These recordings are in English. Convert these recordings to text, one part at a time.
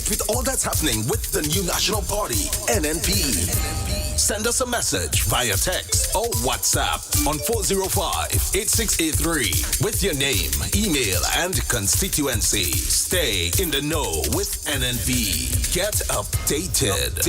date with all that's happening with the new national party, NNP. Send us a message via text or WhatsApp on 405-8683 with your name, email, and constituency. Stay in the know with NNP. Get updated.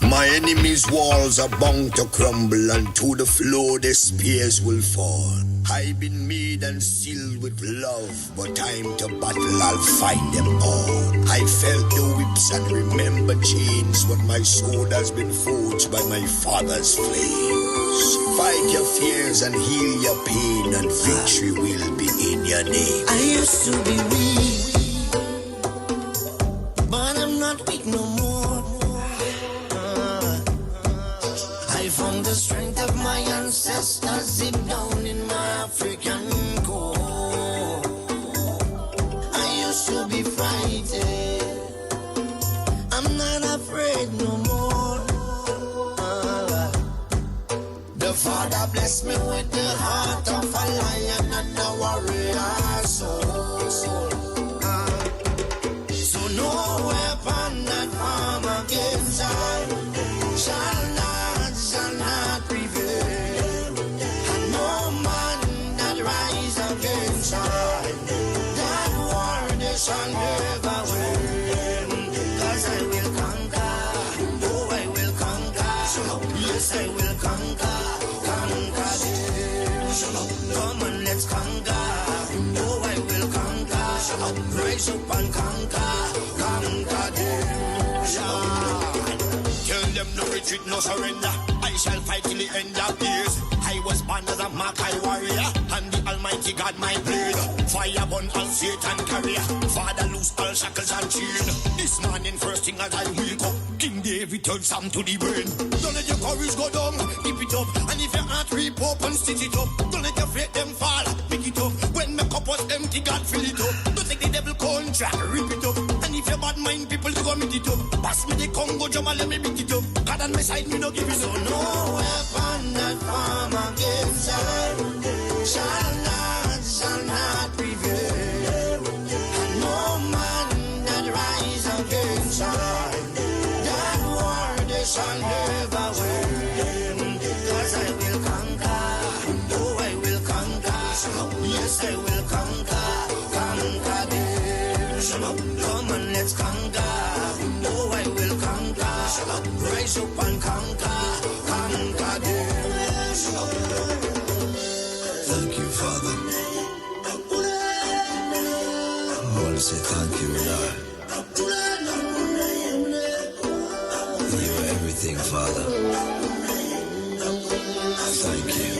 My enemies' walls are bound to crumble, and to the floor their spears will fall. I've been made and sealed with love, but time to battle, I'll find them all. I felt the whips and remember chains, but my soul has been forged by my father's flames. Fight your fears and heal your pain, and victory will be in your name. I used to be weak, but I'm not weak no more. I found the strength of my ancestors deep down in my African core. I used to be frightened, I'm not afraid no more. The Father blessed me with the heart of a lion and a warrior soul. So no weapon that form against I shall not prevail, and no man that rise against I, that war they shall never win. 'Cause I will conquer, oh I will conquer, yes I will conquer them. Come on, let's conquer, oh I will conquer, rise up and conquer them. Tell them no retreat, no surrender. I shall fight till the end of days. I was born as a Makai warrior, and the Almighty God my blade. Fire burn all Satan carrier. Father loose all shackles and chain. This morning first thing as I wake up, King David told Sam to the brain. Don't let your courage go down, keep it up. And if your heart rip up and stitch it up, don't let your faith them fall, pick it up. When my cup was empty, God fill it up. Don't take the devil contract, rip it up. And if your bad mind people to go meet it up, pass me the Congo drum and let me beat it up. God on my side, me no give it up. So no weapon that form against I shall not prevail, and no man that rise against I, that war they shall never win. 'Cause I will conquer, oh I will conquer, yes I will conquer them. Come on, let's conquer, oh I will conquer, rise up and conquer them. Thank you, Father. I want to say thank you, Lord. You're everything, Father. Thank you.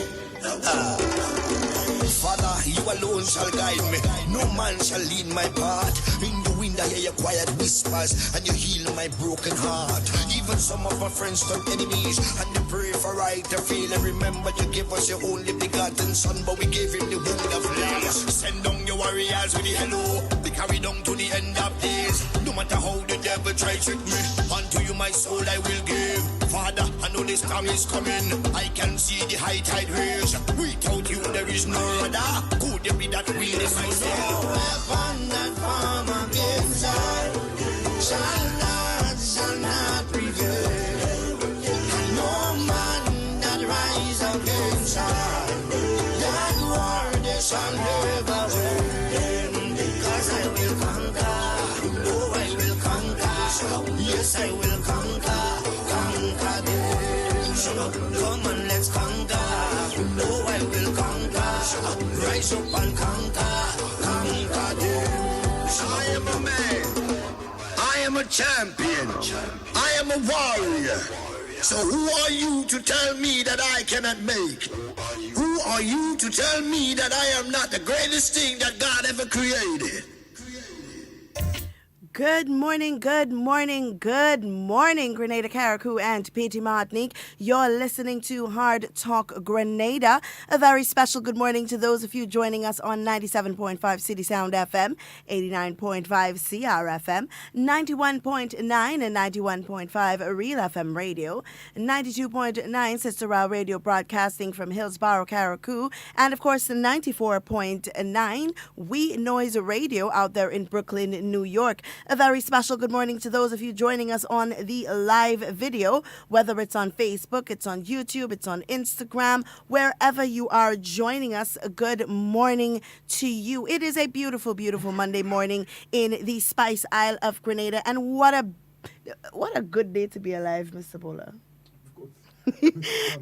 Father, you alone shall guide me. No man shall lead my path. In the wind I hear your quiet whispers, and you heal my broken heart. Even some of my friends turn enemies, and they pray for right to feel. And remember you gave us your only begotten son, but we gave him the wound of love. Send down your warriors with the hello. Be carried on to the end of days. No matter how the devil try trick me, unto you my soul I will give. Father, I know this storm is coming. I can see the high tide raise. Without you there is no other. Could it be that we is my soul? No weapon that form against I shall not prevail, and no man that rise against I, that war they shall never win. 'Cause I will conquer, oh I will conquer, yes I will conquer them. Come on, let's conquer, oh I will conquer, rise up and conquer them. I am a man. I am a champion. I am a warrior. So who are you to tell me that I cannot make? Who are you to tell me that I am not the greatest thing that God ever created? Good morning, Grenada, Carriacou, and Petite Martinique. You're listening to Hard Talk Grenada. A very special good morning to those of you joining us on 97.5 CitysoundFM, 89.5 CRFM, 91.9 and 91.5 RealFM Radio, 92.9 Sister Raw Radio broadcasting from Hillsborough, Carriacou, and of course the 94.9 We Noise Radio out there in Brooklyn, New York. A very special good morning to those of you joining us on the live video, whether it's on Facebook, it's on YouTube, it's on Instagram, wherever you are joining us, good morning to you. It is a beautiful, beautiful Monday morning in the Spice Isle of Grenada, and what a good day to be alive, Mr. Bola.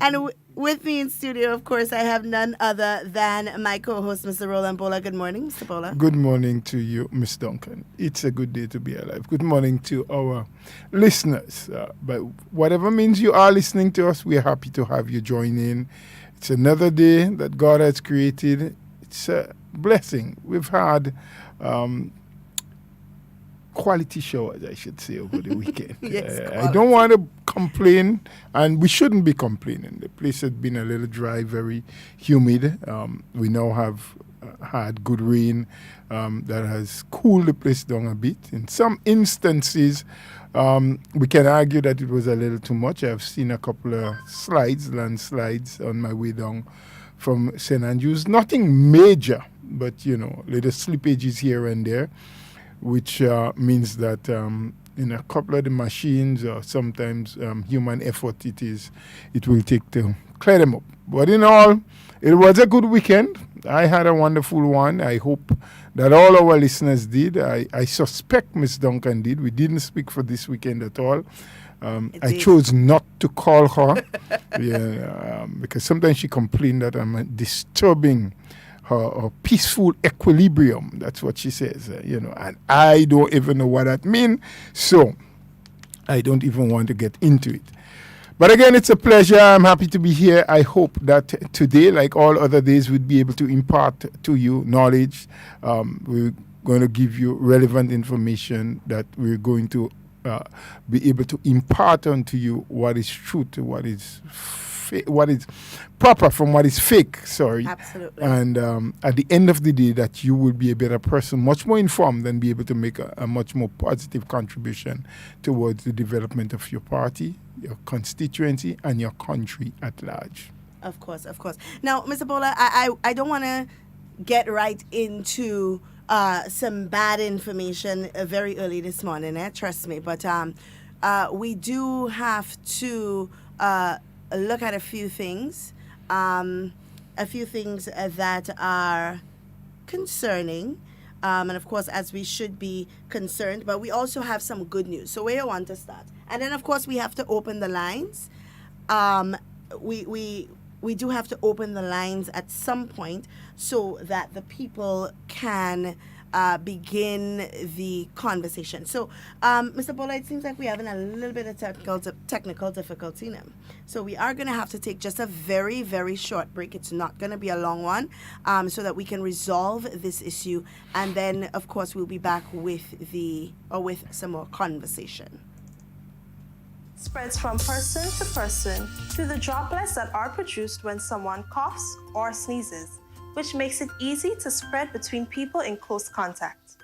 And with me in studio, of course, I have none other than my co-host, Mr. Roland Bola. Good morning, Mr. Bola. Good morning to you, Miss Duncan. It's a good day to be alive. Good morning to our listeners. But whatever means you are listening to us, we're happy to have you join in. It's another day that God has created. It's a blessing. We've had quality showers, I should say, over the weekend. Yes, I don't want to complain, and we shouldn't be complaining. The place has been a little dry, very humid. We now have had good rain that has cooled the place down a bit. In some instances, we can argue that it was a little too much. I've seen a couple of landslides on my way down from St. Andrews. Nothing major, but, little slippages here and there, which means that in a couple of the machines or sometimes human effort it will take to clear them up. But in all, it was a good weekend. I had a wonderful one. I hope that all our listeners did. I suspect Miss Duncan did. We didn't speak for this weekend at all. I chose not to call her because sometimes she complained that I'm disturbing her peaceful equilibrium. That's what she says, and I don't even know what that means, so I don't even want to get into it. But again, it's a pleasure. I'm happy to be here. I hope that today, like all other days, we'll be able to impart to you knowledge. We're going to give you relevant information that we're going to be able to impart onto you what is truth, what is proper from what is fake, Absolutely. And at the end of the day, that you will be a better person, much more informed, and be able to make a much more positive contribution towards the development of your party, your constituency, and your country at large. Of course. Now, Mr. Bola, I don't want to get right into some bad information very early this morning, trust me, but we do have to look at a few things that are concerning, and of course, as we should be concerned, but we also have some good news. So where do you want to start? And then, of course, we have to open the lines. We do have to open the lines at some point so that the people can begin the conversation. So, Mr. Bola, it seems like we're having a little bit of technical difficulty now. So we are going to have to take just a very, very short break. It's not going to be a long one, so that we can resolve this issue. And then, of course, we'll be back with some more conversation. Spreads from person to person through the droplets that are produced when someone coughs or sneezes, which makes it easy to spread between people in close contact.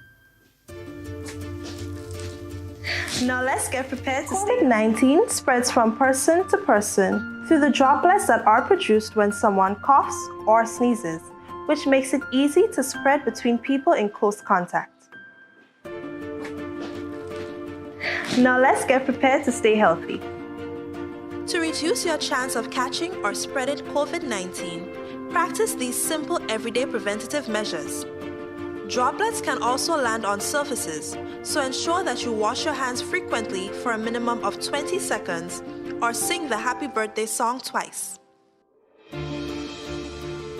Now let's get prepared to COVID-19 spreads from person to person through the droplets that are produced when someone coughs or sneezes, which makes it easy to spread between people in close contact. Now let's get prepared to stay healthy. To reduce your chance of catching or spreading COVID-19, practice these simple everyday preventative measures. Droplets can also land on surfaces, so ensure that you wash your hands frequently for a minimum of 20 seconds or sing the happy birthday song twice.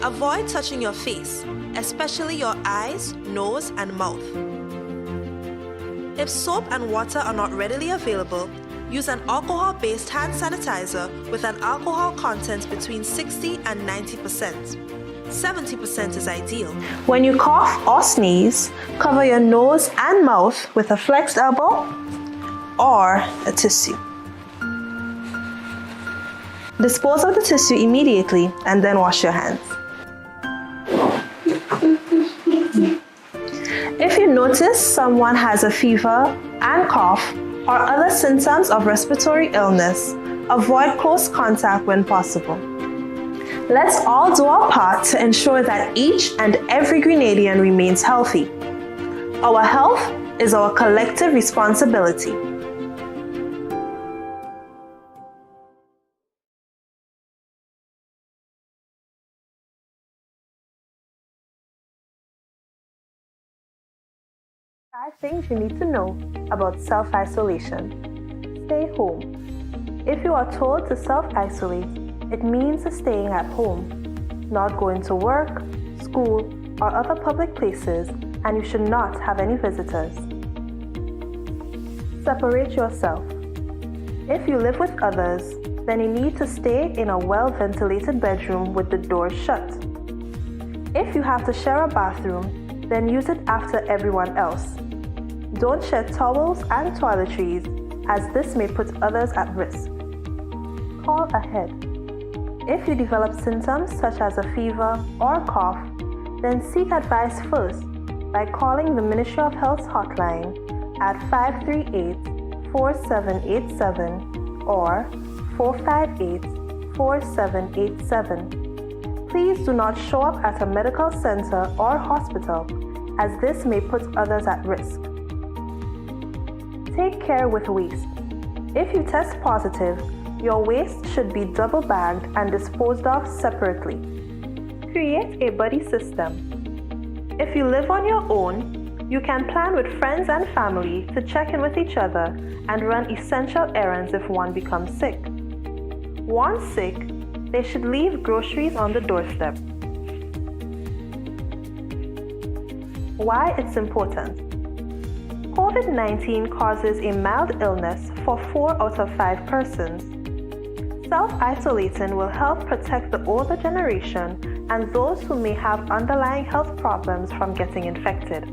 Avoid touching your face, especially your eyes, nose, and mouth. If soap and water are not readily available, use an alcohol-based hand sanitizer with an alcohol content between 60 and 90%. 70% is ideal. When you cough or sneeze, cover your nose and mouth with a flexed elbow or a tissue. Dispose of the tissue immediately and then wash your hands. If you notice someone has a fever and cough or other symptoms of respiratory illness, avoid close contact when possible. Let's all do our part to ensure that each and every Grenadian remains healthy. Our health is our collective responsibility. Five things you need to know about self-isolation. Stay home. If you are told to self-isolate, it means staying at home, not going to work, school, or other public places, and you should not have any visitors. Separate yourself. If you live with others, then you need to stay in a well-ventilated bedroom with the door shut. If you have to share a bathroom, then use it after everyone else. Don't share towels and toiletries, as this may put others at risk. Call ahead. If you develop symptoms such as a fever or cough, then seek advice first by calling the Ministry of Health's hotline at 538-4787 or 458-4787. Please do not show up at a medical center or hospital, as this may put others at risk. Take care with waste. If you test positive, your waste should be double bagged and disposed of separately. Create a buddy system. If you live on your own, you can plan with friends and family to check in with each other and run essential errands if one becomes sick. Once sick, they should leave groceries on the doorstep. Why it's important. COVID-19 causes a mild illness for 4 out of 5 persons. Self-isolating will help protect the older generation and those who may have underlying health problems from getting infected.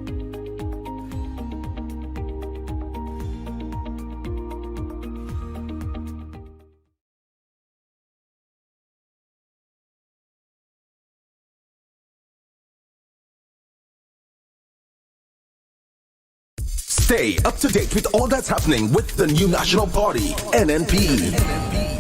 Stay up to date with all that's happening with the new national party, NNP.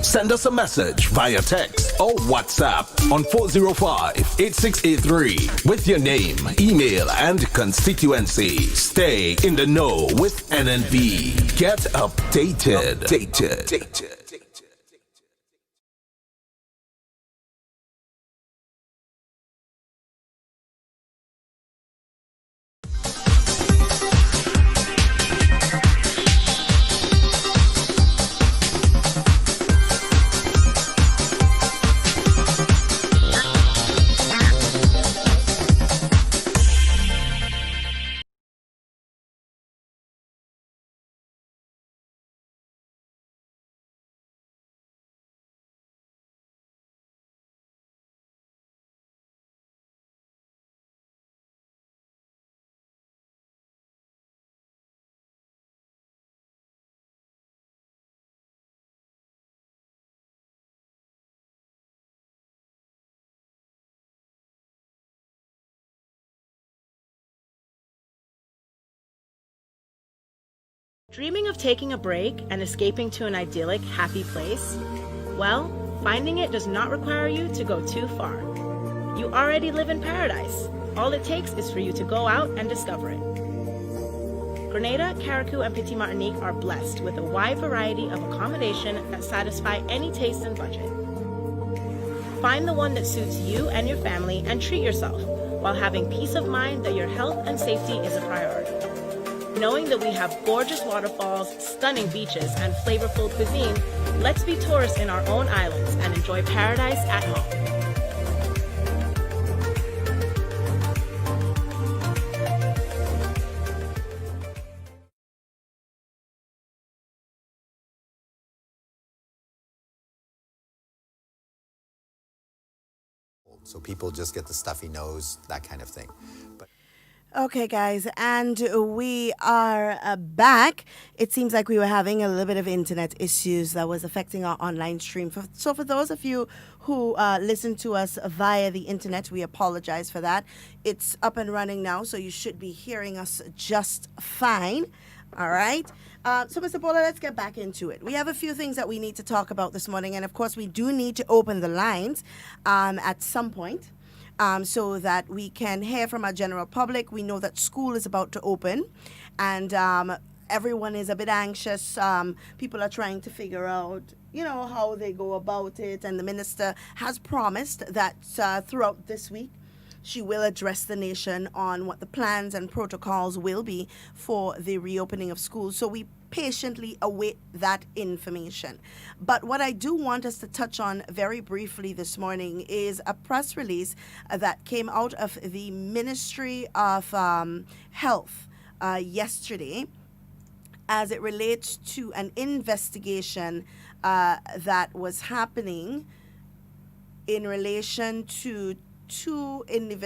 Send us a message via text or WhatsApp on 405-8683 with your name, email, and constituency. Stay in the know with NNP. Get updated. Dreaming of taking a break and escaping to an idyllic, happy place? Well, finding it does not require you to go too far. You already live in paradise. All it takes is for you to go out and discover it. Grenada, Carriacou, and Petite Martinique are blessed with a wide variety of accommodation that satisfy any taste and budget. Find the one that suits you and your family and treat yourself while having peace of mind that your health and safety is a priority. Knowing that we have gorgeous waterfalls, stunning beaches, and flavorful cuisine, let's be tourists in our own islands and enjoy paradise at home. So people just get the stuffy nose, that kind of thing. But Okay, guys, and we are back. It seems like we were having a little bit of internet issues that was affecting our online stream. So for those of you who listen to us via the internet, we apologize for that. It's up and running now, so you should be hearing us just fine. All right. So, Mr. Paula, let's get back into it. We have a few things that we need to talk about this morning, and of course, we do need to open the lines at some point. So that we can hear from our general public. We know that school is about to open, and everyone is a bit anxious. People are trying to figure out, how they go about it. And the minister has promised that throughout this week, she will address the nation on what the plans and protocols will be for the reopening of schools. So we patiently await that information. But what I do want us to touch on very briefly this morning is a press release that came out of the Ministry of Health yesterday as it relates to an investigation that was happening in relation to two European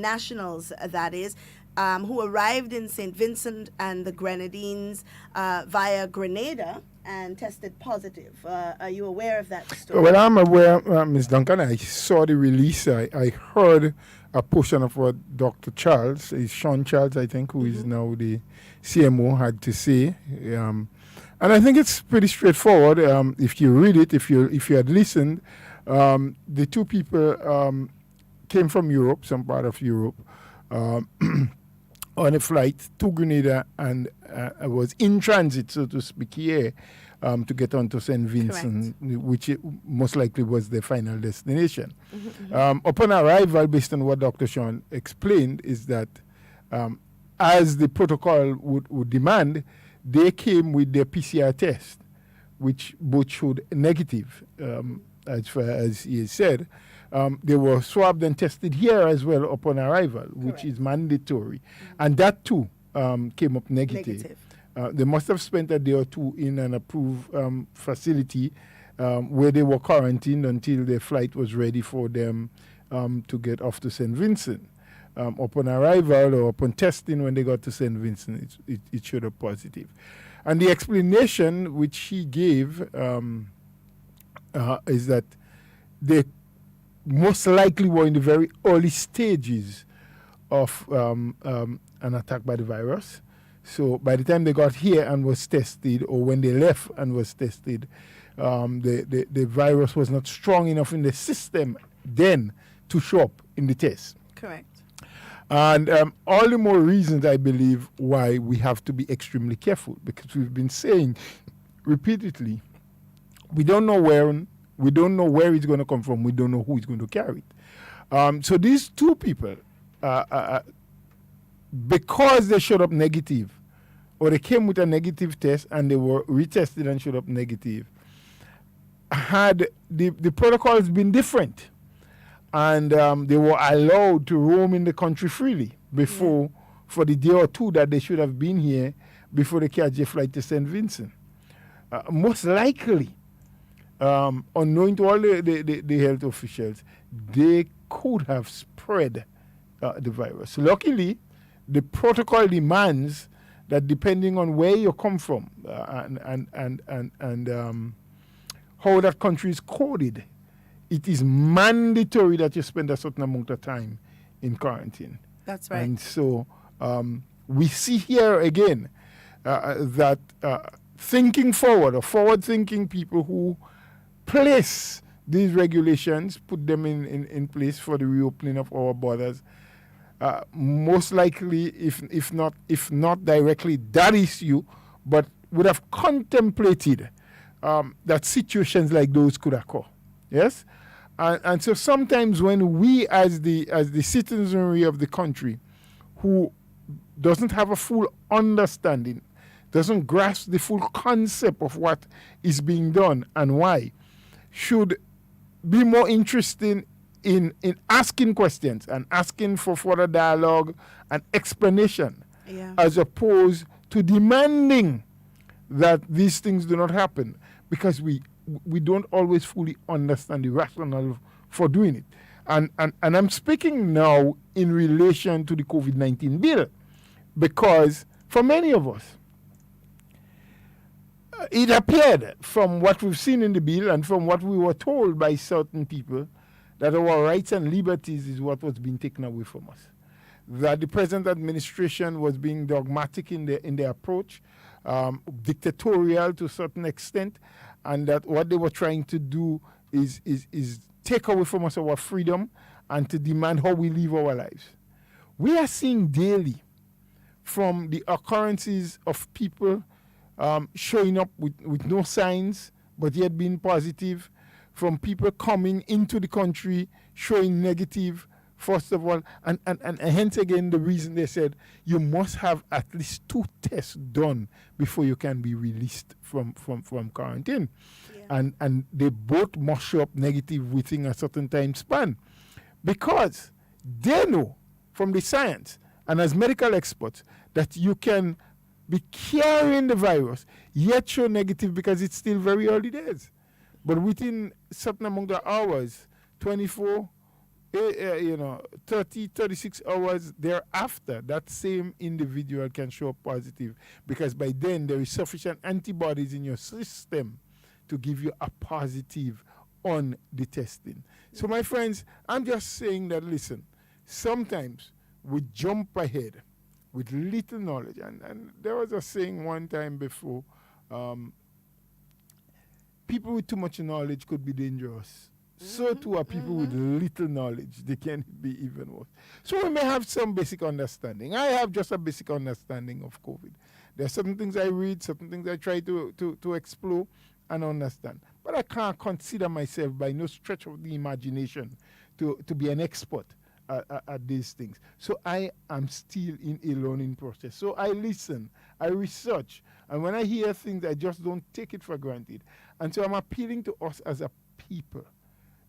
nationals, that is, who arrived in St. Vincent and the Grenadines via Grenada and tested positive. Are you aware of that story? Well, I'm aware, Ms. Duncan. I saw the release. I heard a portion of what Dr. Charles, Sean Charles, I think, who is now the CMO, had to say. And I think it's pretty straightforward. If you read it, if you had listened, the two people came from Europe, some part of Europe, on a flight to Grenada, and was in transit, so to speak, here to get on to St. Vincent, which most likely was their final destination. Upon arrival, based on what Dr. Sean explained, is that as the protocol would demand, they came with their PCR test, which both showed negative, as far as he said. They were swabbed and tested here as well upon arrival, which is mandatory. And that too came up negative. They must have spent a day or two in an approved facility where they were quarantined until their flight was ready for them to get off to St. Vincent. Upon arrival or upon testing when they got to St. Vincent, it showed up positive. And the explanation which he gave is that they most likely were in the very early stages of an attack by the virus. So by the time they got here and was tested, or when they left and was tested, the virus was not strong enough in the system then to show up in the test. Correct. And all the more reasons, I believe, why we have to be extremely careful, because we've been saying repeatedly, we don't know where it's going to come from. We don't know who is going to carry it. So these two people, because they showed up negative, or they came with a negative test and they were retested and showed up negative, had the protocols been different, and they were allowed to roam in the country freely before, for the day or two that they should have been here before they catch a flight to St. Vincent. Most likely, unknowing to all the health officials, they could have spread the virus. Luckily, the protocol demands that depending on where you come from and how that country is coded, it is mandatory that you spend a certain amount of time in quarantine. That's right. And so we see here again that thinking forward, or forward-thinking people who place these regulations, put them in place for the reopening of our borders, most likely, if not directly that issue, but would have contemplated that situations like those could occur. Yes? And so sometimes when we, as the citizenry of the country, who doesn't have a full understanding, doesn't grasp the full concept of what is being done and why, should be more interested in asking questions and asking for further dialogue and explanation, as opposed to demanding that these things do not happen. Because we we don't always fully understand the rationale for doing it. And I'm speaking now in relation to the COVID-19 bill, because for many of us, it appeared from what we've seen in the bill and from what we were told by certain people that our rights and liberties is what was being taken away from us. That the present administration was being dogmatic in their approach, dictatorial to a certain extent, and that what they were trying to do is take away from us our freedom and to demand how we live our lives. We are seeing daily from the occurrences of people showing up with no signs but yet being positive, from people coming into the country showing negative, first of all, and hence again the reason they said you must have at least 2 tests done before you can be released from quarantine. Yeah. And they both must show up negative within a certain time span, because they know from the science and as medical experts that you can be carrying the virus yet show negative because it's still very early days. But within certain amount of hours, 24, 30, 36 hours thereafter, that same individual can show up positive, because by then there is sufficient antibodies in your system to give you a positive on the testing. So my friends, I'm just saying that, listen, sometimes we jump ahead with little knowledge. And there was a saying one time before, people with too much knowledge could be dangerous. So too are people with little knowledge. They can be even worse. So we may have some basic understanding. I have just a basic understanding of COVID. There are certain things I read, certain things I try to explore and understand. But I can't consider myself by no stretch of the imagination to be an expert at these things. So I am still in a learning process. So I listen, I research, and when I hear things, I just don't take it for granted. And so I'm appealing to us as a people.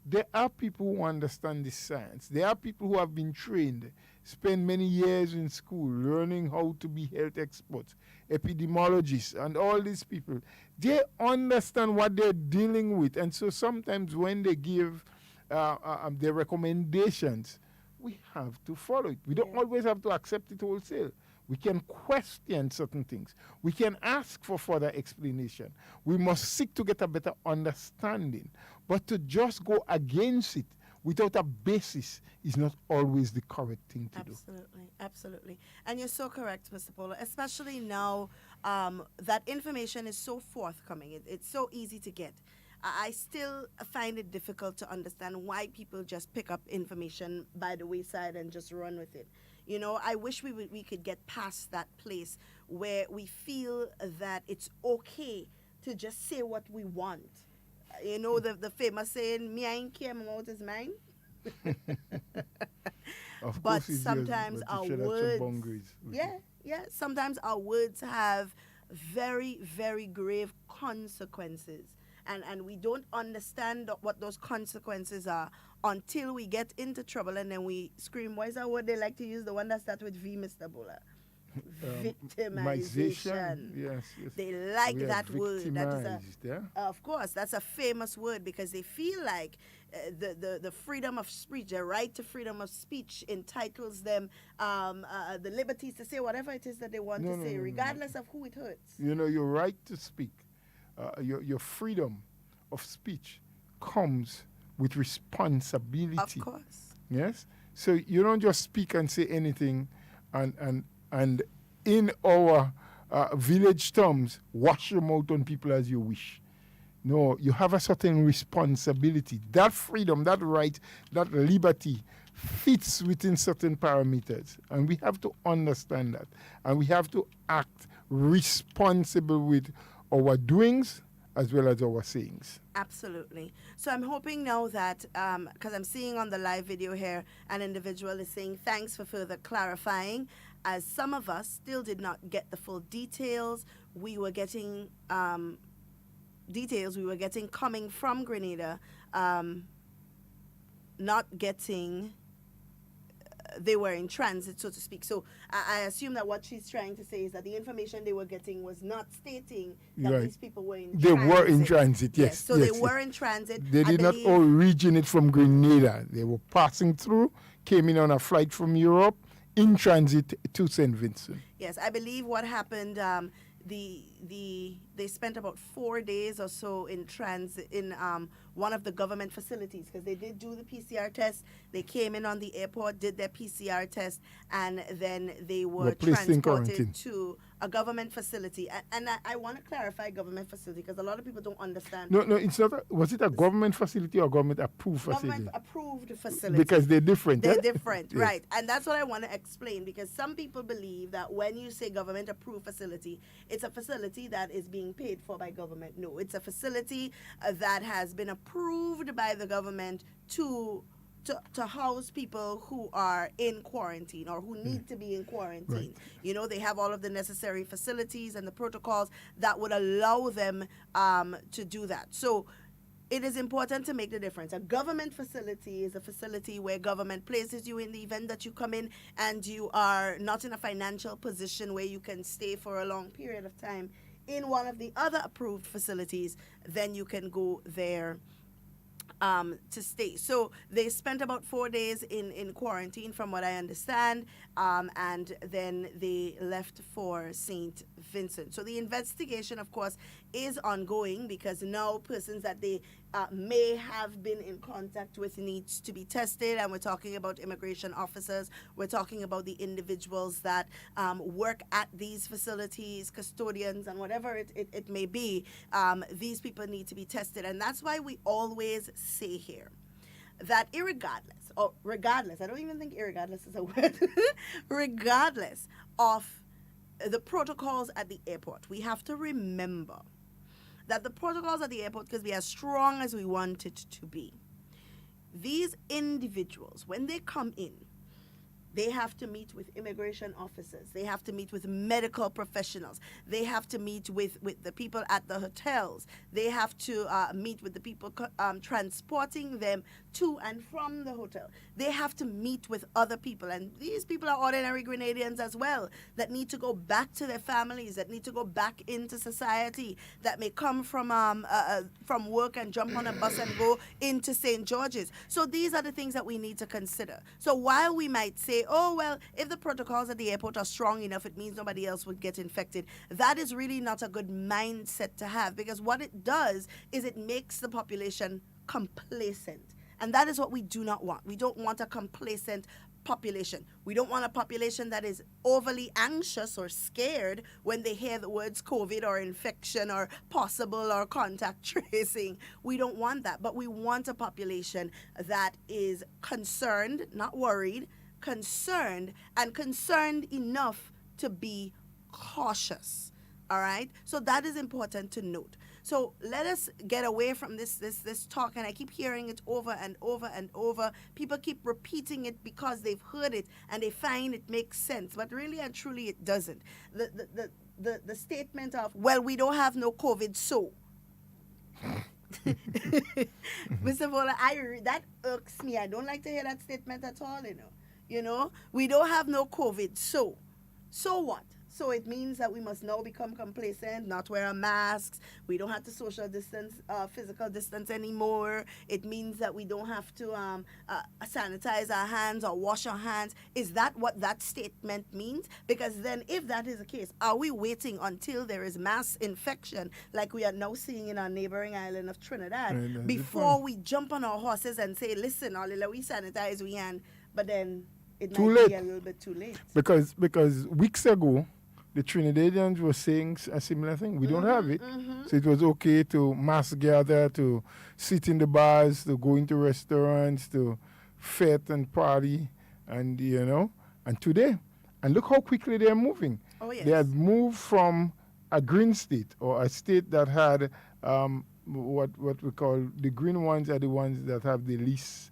There are people who understand this science. There are people who have been trained, spend many years in school learning how to be health experts, epidemiologists, and all these people. They understand what they're dealing with. And so sometimes when they give their recommendations, we have to follow it. We don't always have to accept it wholesale. We can question certain things. We can ask for further explanation. We must seek to get a better understanding. But to just go against it without a basis is not always the correct thing to do. Absolutely. And you're so correct, Mr. Polo, especially now that information is so forthcoming. It's so easy to get. I still find it difficult to understand why people just pick up information by the wayside and just run with it. You know, I wish we could get past that place where we feel that it's okay to just say what we want. You know, the famous saying, me I ain't care, my mouth is mine. But sometimes our words, sometimes our words have very, very grave consequences. And we don't understand what those consequences are until we get into trouble, and then we scream. What is that word they like to use? The one that starts with V, Mr. Bulla. Victimization. Yes. They like that word. That is of course, that's a famous word, because they feel like the freedom of speech, the right to freedom of speech, entitles them the liberties to say whatever it is that they want to say, regardless of who it hurts. You know, your right to speak. Your freedom of speech comes with responsibility. Of course. Yes? So you don't just speak and say anything and in our village terms, wash your mouth on people as you wish. No, you have a certain responsibility. That freedom, that right, that liberty fits within certain parameters. And we have to understand that. And we have to act responsible with our doings as well as our sayings. Absolutely. So I'm hoping now that, because I'm seeing on the live video here, an individual is saying thanks for further clarifying, as some of us still did not get the full details. We were getting coming from Grenada, not getting they were in transit, so to speak. So I assume that what she's trying to say is that the information they were getting was not stating that these people were in transit. They were in transit, yes. So they were in transit. They did not all originate from Grenada. They were passing through, came in on a flight from Europe, in transit to St. Vincent. Yes, I believe what happened, they spent about 4 days or so in transit in one of the government facilities, because they did do the PCR test. They came in on the airport, did their PCR test, and then they were transported to a government facility. And I want to clarify government facility, because a lot of people don't understand. No, it's not. Was it a government facility or government approved facility? Government approved facility. Because they're different. They're different, yes. Right. And that's what I want to explain, because some people believe that when you say government approved facility, it's a facility that is being paid for by government. No, it's a facility that has been approved by the government to house people who are in quarantine or who need to be in quarantine. Right. You know, they have all of the necessary facilities and the protocols that would allow them to do that. So it is important to make the difference. A government facility is a facility where government places you in the event that you come in and you are not in a financial position where you can stay for a long period of time in one of the other approved facilities. Then you can go there to stay. So they spent about 4 days in quarantine, from what I understand, and then they left for St. Vincent. So the investigation, of course, is ongoing, because now persons that they may have been in contact with needs to be tested, and we're talking about immigration officers, we're talking about the individuals that work at these facilities, custodians, and whatever it may be. These people need to be tested, and that's why we always say here that regardless, I don't even think irregardless is a word, regardless of the protocols at the airport, we have to remember that the protocols at the airport can be as strong as we want it to be. These individuals, when they come in, they have to meet with immigration officers. They have to meet with medical professionals. They have to meet with the people at the hotels. They have to meet with the people transporting them to and from the hotel. They have to meet with other people. And these people are ordinary Grenadians as well, that need to go back to their families, that need to go back into society, that may come from work and jump on a bus and go into St. George's. So these are the things that we need to consider. So while we might say, oh, well, if the protocols at the airport are strong enough, it means nobody else would get infected. That is really not a good mindset to have, because what it does is it makes the population complacent. And that is what we do not want. We don't want a complacent population. We don't want a population that is overly anxious or scared when they hear the words COVID or infection or possible or contact tracing. We don't want that. But we want a population that is concerned, not worried, concerned, and concerned enough to be cautious. All right? So that is important to note. So let us get away from this talk, and I keep hearing it over and over and over. People keep repeating it because they've heard it and they find it makes sense, but really and truly it doesn't. The statement of, well, we don't have no COVID, so. Mr. Vola, that irks me. I don't like to hear that statement at all, You know, we don't have no COVID, so what? So it means that we must now become complacent, not wear masks. We don't have to social distance, physical distance anymore. It means that we don't have to sanitize our hands or wash our hands. Is that what that statement means? Because then if that is the case, are we waiting until there is mass infection like we are now seeing in our neighboring island of Trinidad before we jump on our horses and say, listen, all we sanitize we hand, but then it might be a little bit too late. Because weeks ago, the Trinidadians were saying a similar thing. We don't have it. So it was okay to mass gather, to sit in the bars, to go into restaurants, to fet and party, and, and today. And look how quickly they are moving. Oh, yes. They have moved from a green state, or a state that had what we call the green ones are the ones that have the least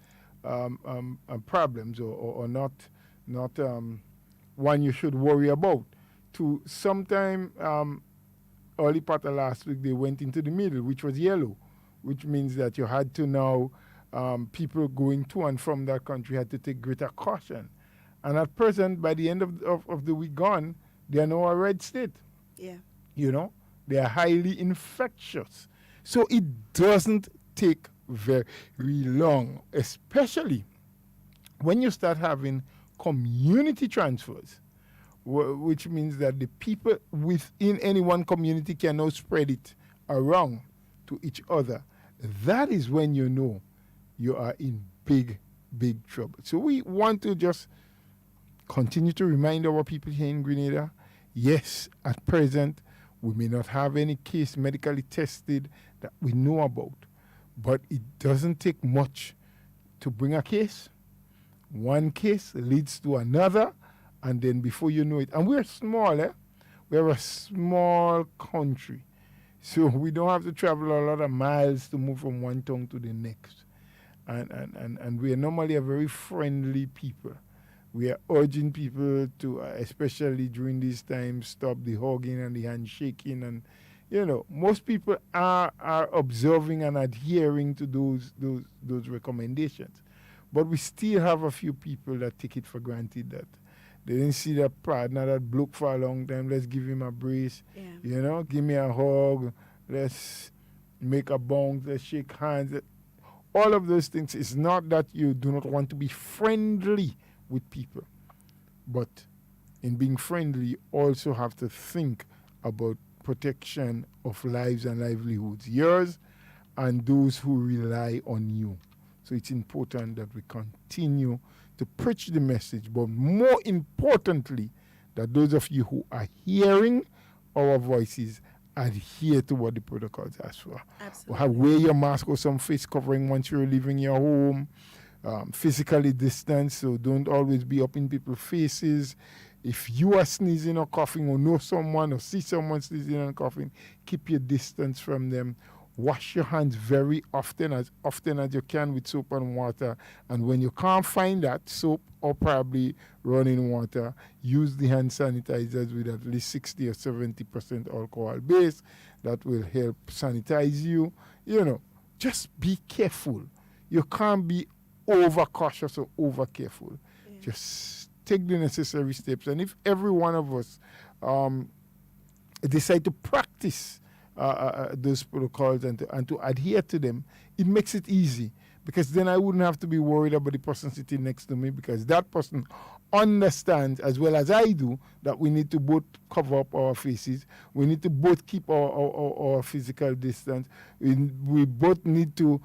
problems, or not one you should worry about, to sometime early part of last week they went into the middle, which was yellow, which means that you had to now people going to and from that country had to take greater caution. And at present, by the end of the week gone, they are now a red state. Yeah. You know, they are highly infectious. So it doesn't take very long, especially when you start having community transfers, which means that the people within any one community can now spread it around to each other. That is when you know you are in big trouble. So we want to just continue to remind our people here in Grenada, yes, at present, we may not have any case medically tested that we know about, but it doesn't take much to bring a case. One case leads to another, and then before you know it, and we're small, we're a small country, so we don't have to travel a lot of miles to move from one town to the next. And we are normally a very friendly people. We are urging people to, especially during these times, stop the hugging and the handshaking. And, you know, most people are observing and adhering to those recommendations. But we still have a few people that take it for granted that they didn't see that partner that bloke for a long time. Let's give him a brace. Yeah. You know, give me a hug. Let's make a bounce. Let's shake hands. All of those things. It's not that you do not want to be friendly with people, but in being friendly, you also have to think about protection of lives and livelihoods, yours and those who rely on you. So it's important that we continue to preach the message, but more importantly, that those of you who are hearing our voices adhere to what the protocols ask for. Absolutely. Wear your mask or some face covering once you're leaving your home. Physically distance, so don't always be up in people's faces. If you are sneezing or coughing or know someone or see someone sneezing and coughing, keep your distance from them. Wash your hands very often as you can with soap and water. And when you can't find that soap or probably running water, use the hand sanitizers with at least 60 or 70% alcohol base. That will help sanitize you. You know, just be careful. You can't be over cautious or over careful. Yeah. Just take the necessary steps. And if every one of us decide to practice those protocols and to adhere to them, it makes it easy, because then I wouldn't have to be worried about the person sitting next to me, because that person understands as well as I do that we need to both cover up our faces, we need to both keep our physical distance, we both need to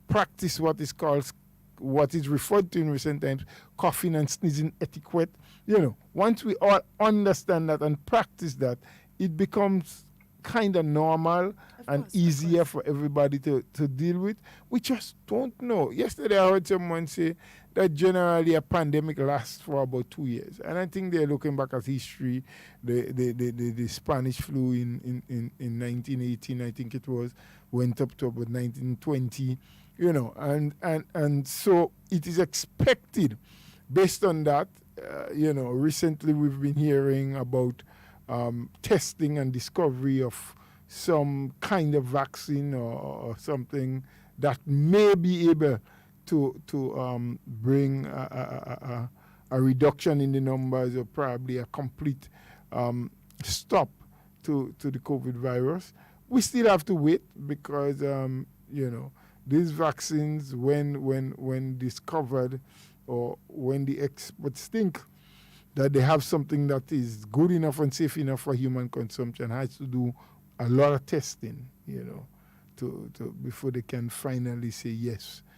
practice what is referred to in recent times, coughing and sneezing etiquette. You know, once we all understand that and practice that, it becomes kind of normal and easier for everybody to deal with. We just don't know. Yesterday I heard someone say that generally a pandemic lasts for about 2 years. And I think they're looking back at history. The Spanish flu in 1918, I think it was, went up to about 1920, you know. And so it is expected based on that. You know, recently we've been hearing about testing and discovery of some kind of vaccine or something that may be able to bring a reduction in the numbers, or probably a complete stop to the COVID virus. We still have to wait, because you know, these vaccines, when discovered, or when the experts think that they have something that is good enough and safe enough for human consumption, has to do a lot of testing, you know, to before they can finally say yes.